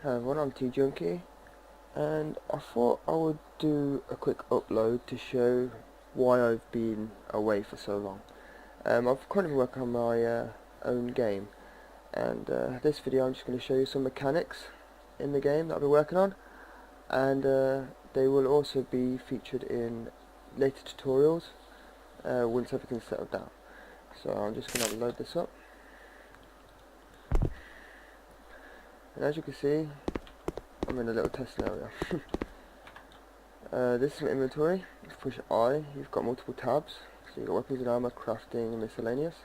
Hi everyone, I'm T-Junkie, and I thought I would do a quick upload to show why I've been away for so long. I've currently been working on my own game, and this video I'm just going to show you some mechanics in the game that I'll be working on, and they will also be featured in later tutorials once everything's settled down. So I'm just going to load this up, and as you can see, I'm in a little test area. This is my inventory. If you push I, you've got multiple tabs. So you've got weapons and armor, crafting, and miscellaneous.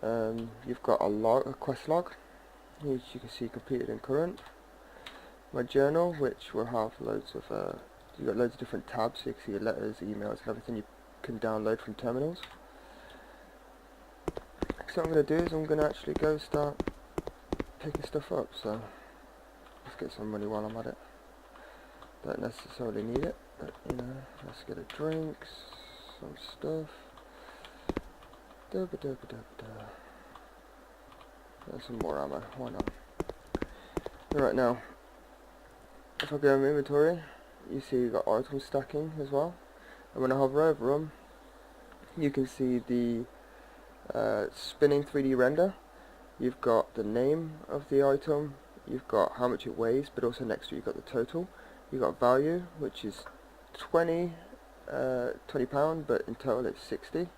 You've got a quest log, which you can see completed and current. My journal, which will have loads of, you've got loads of different tabs, so you can see your letters, emails, and everything you can download from terminals. So what I'm going to do is I'm going to actually go start picking stuff up. So let's get some money while I'm at it. Don't necessarily need it, but you know, let's get a drink, some stuff. And some more ammo, why not? Right now, if I go in my inventory, you see you've got item stacking as well. And when I hover over them, you can see the spinning 3D render. You've got the name of the item, you've got how much it weighs, but also next to it you've got the total. You've got value, which is £20, but in total it's £60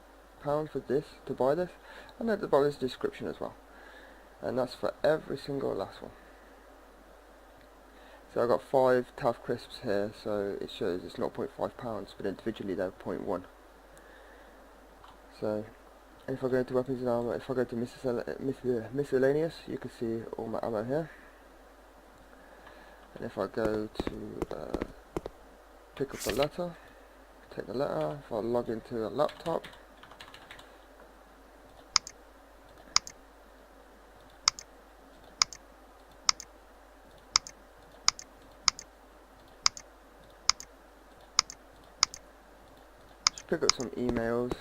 for this, to buy this. And at the bottom is the description as well. And that's for every single last one. So I've got 5 Tav crisps here, so it shows it's 0.5 pounds, but individually they're 0.1. So, and if I go into weapons and armor, if I go to miscellaneous, you can see all my ammo here. And if I go to pick up a letter, take the letter, if I log into a laptop, just pick up some emails.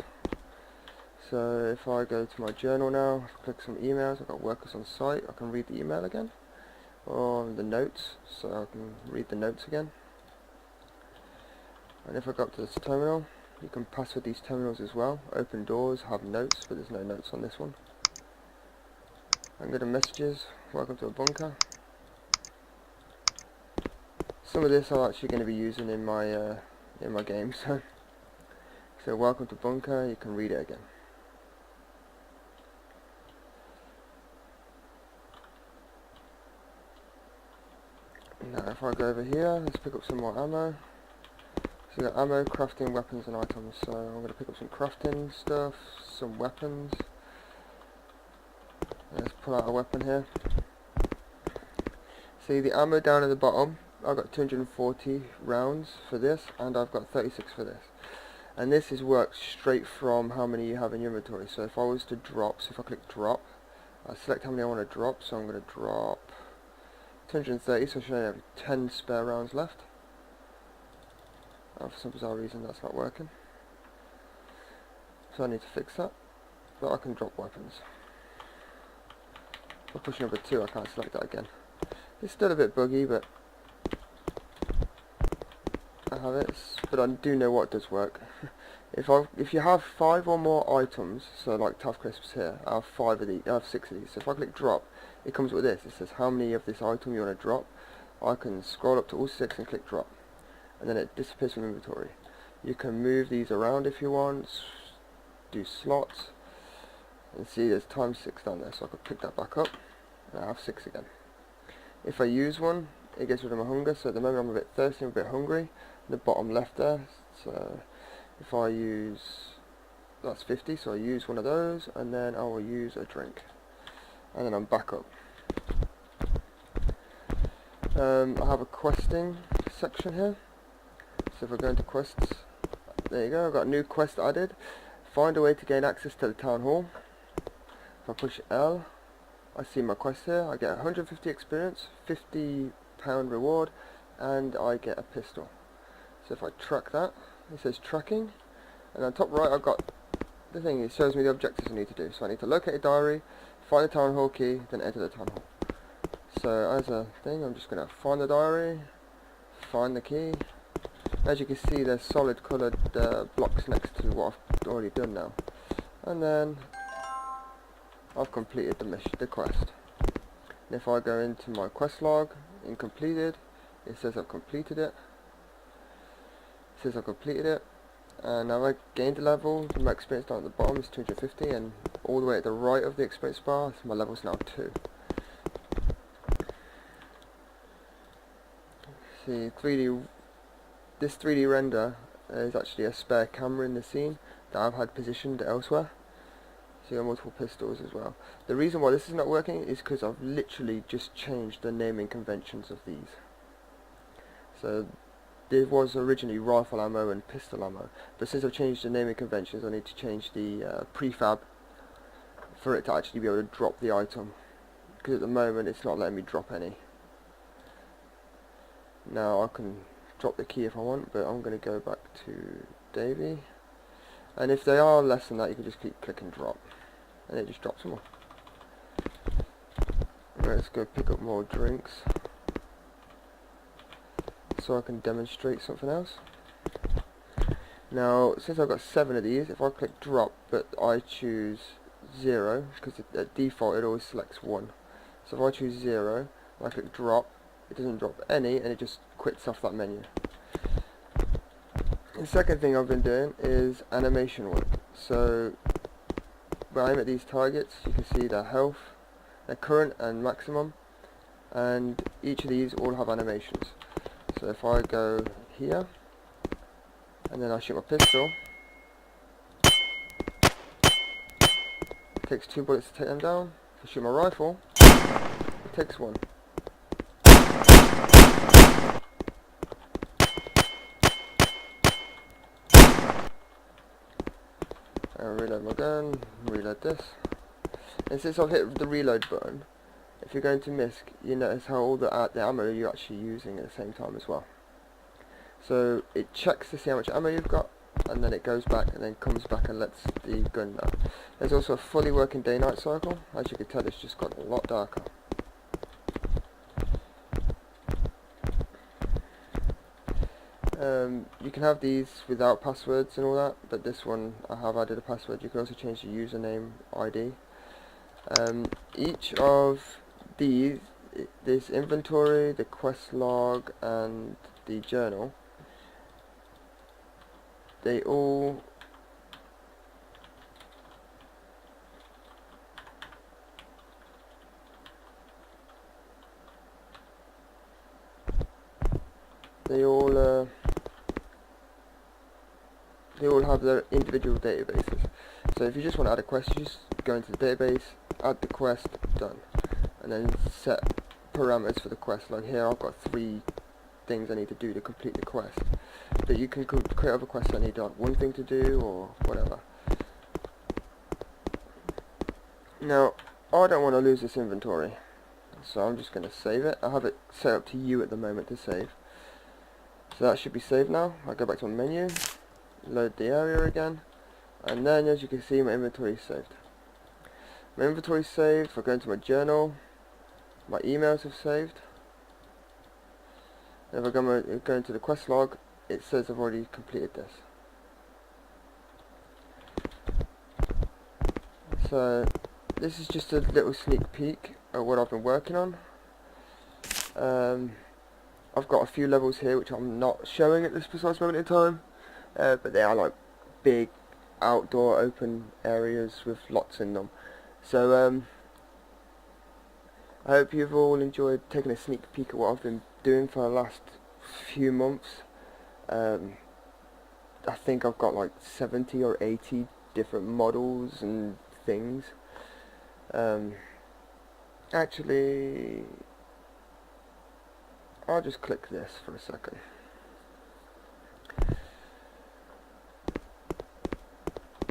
So if I go to my journal now, click some emails, I've got workers on site, I can read the email again. Or the notes, so I can read the notes again. And if I go up to this terminal, you can password these terminals as well. Open doors have notes, but there's no notes on this one. And go to messages, welcome to a bunker. Some of this I'm actually going to be using in my game, so welcome to bunker, you can read it again. Now if I go over here, let's pick up some more ammo. So we've got ammo, crafting, weapons and items. So I'm going to pick up some crafting stuff, some weapons. Let's pull out a weapon here. See the ammo down at the bottom, I've got 240 rounds for this, and I've got 36 for this. And this is worked straight from how many you have in your inventory. So if I was to drop, so if I click drop, I select how many I want to drop, so I'm going to drop 230, so I should have 10 spare rounds left. For some bizarre reason that's not working, so I need to fix that, but I can drop weapons. If I push number 2 I can't select that again. It's still a bit buggy, but I have it, but I do know what does work. If you have 5 or more items, so like Tav crisps here, I have 6 of these. So if I click drop, it comes with this. It says how many of this item you want to drop. I can scroll up to all 6 and click drop, and then it disappears from inventory. You can move these around if you want, do slots, and see there's ×6 down there, so I could pick that back up, and I have 6 again. If I use one, it gets rid of my hunger, so at the moment I'm a bit thirsty, I'm a bit hungry. The bottom left there, so if I use, that's 50, so I use one of those, and then I will use a drink, and then I'm back up. I have a questing section here, so if I go into quests, there you go, I've got a new quest added. Find a way to gain access to the town hall. If I push L, I see my quest here. I get 150 experience, £50 reward, and I get a pistol. So if I track that, it says tracking, and on top right I've got the thing, it shows me the objectives I need to do. So I need to locate a diary, find the town hall key, then enter the town hall. So as a thing, I'm just going to find the diary, find the key. As you can see, there's solid coloured blocks next to what I've already done now. And then I've completed the quest. And if I go into my quest log in completed, it says I've completed it. And now I gained a level. My experience down at the bottom is 250, and all the way at the right of the experience bar, my level's now 2. See, this 3D render is actually a spare camera in the scene that I've had positioned elsewhere. So you have multiple pistols as well. The reason why this is not working is because I've literally just changed the naming conventions of these. So there was originally rifle ammo and pistol ammo, but since I've changed the naming conventions, I need to change the prefab for it to actually be able to drop the item, because at the moment it's not letting me drop any. Now I can drop the key if I want, but I'm going to go back to Davy, and if they are less than that, you can just keep click and drop, and it just drops them all. Let's go pick up more drinks so I can demonstrate something else. Now, since I've got 7 of these, if I click drop but I choose 0, because at default it always selects 1, so if I choose 0 and I click drop, it doesn't drop any, and it just quits off that menu. The second thing I've been doing is animation work. So when I aim at these targets, you can see their health, their current and maximum, and each of these all have animations. So if I go here and then I shoot my pistol, it takes 2 bullets to take them down. If I shoot my rifle, it takes 1. I'll reload my gun, reload this. And since I've hit the reload button, if you're going to MISC, you notice how all the ammo you're actually using at the same time as well. So it checks to see how much ammo you've got, and then it goes back and then comes back and lets the gun know. There's also a fully working day-night cycle. As you can tell, it's just got a lot darker. You can have these without passwords and all that, but this one I have added a password. You can also change the username ID. Each of these, this inventory, the quest log and the journal, they all have their individual databases. So if you just want to add a quest, you just go into the database, add the quest, done, and then set parameters for the quest. Like here I've got 3 things I need to do to complete the quest, but you can create other quests that need like 1 thing to do or whatever. Now I don't want to lose this inventory, so I'm just going to save it. I have it set up to U at the moment to save, so that should be saved now. I'll go back to my menu, load the area again, and then as you can see my inventory is saved. My inventory is saved. If I go into my journal, my emails have saved. And if I go into the quest log, it says I've already completed this. So this is just a little sneak peek at what I've been working on. I've got a few levels here which I'm not showing at this precise moment in time, but they are like big outdoor open areas with lots in them. So I hope you've all enjoyed taking a sneak peek at what I've been doing for the last few months. I think I've got like 70 or 80 different models and things. Actually, I'll just click this for a second.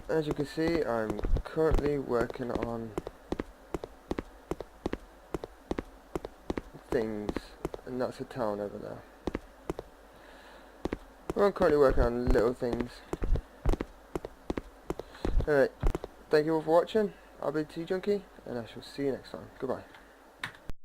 As you can see, I'm currently working on things, and that's a town over there. Well, I'm currently working on little things. Alright, thank you all for watching. I've been T-Junkie, and I shall see you next time. Goodbye.